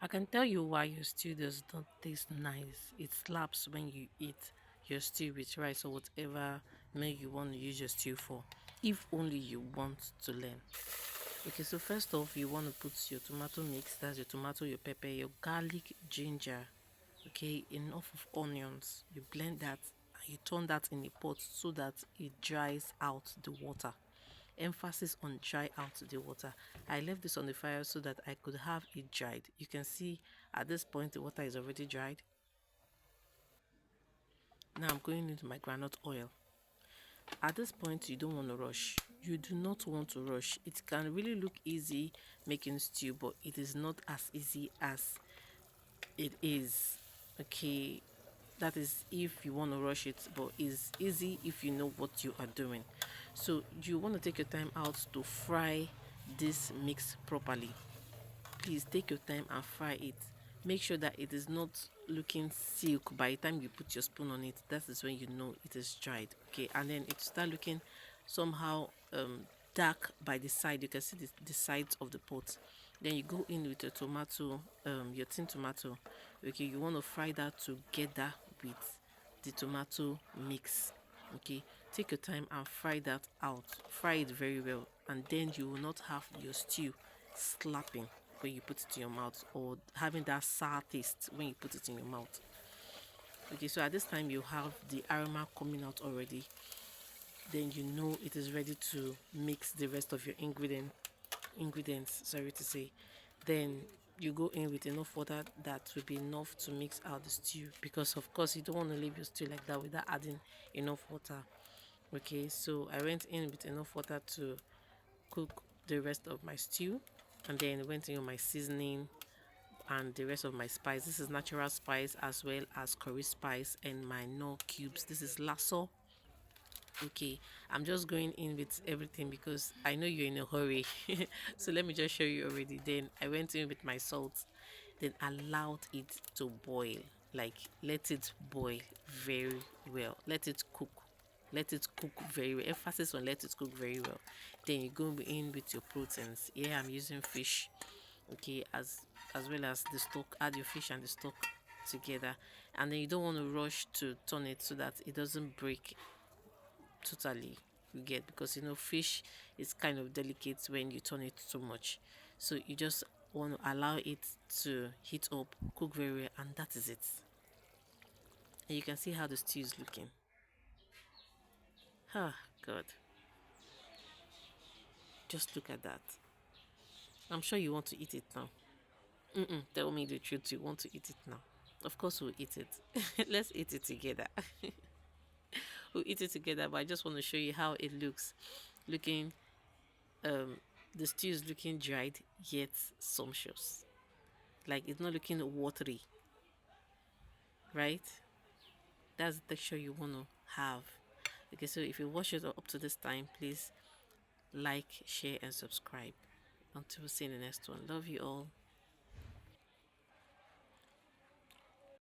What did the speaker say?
I can tell you why your stew does not taste nice. It slaps when you eat your stew with rice or whatever meal you want to use your stew for. If only you want to learn. Okay, so first off, you want to put your tomato mix, that's your tomato, your pepper, your garlic, ginger, okay, enough of onions. You blend that and you turn that in a pot so that it dries out the water. Emphasis on dry out the water. I left this on the fire so that I could have it dried. You can see at this point the water is already dried. Now I'm going into my groundnut oil. At this point, you don't want to rush. You do not want to rush. It can really look easy making stew, but it is not as easy as it is. Okay, that is if you want to rush it, but it's easy if you know what you are doing. So you want to take your time out to fry this mix properly. Please take your time and fry it. Make sure that it is not looking silk by the time you put your spoon on it. That is when you know it is dried. Okay, and then it start looking somehow dark by the side. You can see the sides of the pot. Then you go in with your tomato, your tin tomato. Okay, you want to fry that together with the tomato mix. Okay, take your time and fry that out. Fry it very well, and then you will not have your stew slapping when you put it in your mouth, or having that sour taste when you put it in your mouth. Okay, so at this time you have the aroma coming out already. Then you know it is ready to mix the rest of your ingredients, sorry to say. Then you go in with enough water that will be enough to mix out the stew, because of course you don't want to leave your stew like that without adding enough water. Okay, so I went in with enough water to cook the rest of my stew, and then went in with my seasoning and the rest of my spice. This is natural spice as well as curry spice and my Knorr cubes. This is lasso. Okay, I'm just going in with everything because I know you're in a hurry. So let me just show you already. Then I went in with my salt, then allowed it to boil. Like, let it boil very well. Let it cook. Let it cook very well. Emphasis on let it cook very well. Then you go in with your proteins. Here I'm using fish. Okay, as well as the stock. Add your fish and the stock together, and then you don't want to rush to turn it so that it doesn't break totally, you get, because fish is kind of delicate when you turn it too much. So you just want to allow it to heat up, cook very well, and that is it. And you can see how the stew is looking. Ah, god, just look at that. I'm sure you want to eat it now. Tell me the truth, you want to eat it now. Of course we'll eat it. Let's eat it together. We'll eat it together, but I just want to show you how it looks. Looking the stew is looking dried yet sumptuous. Like, it's not looking watery, right? That's the texture you want to have. Okay, so if you watch it up to this time, please like, share, and subscribe. Until we see you in the next one. Love you all.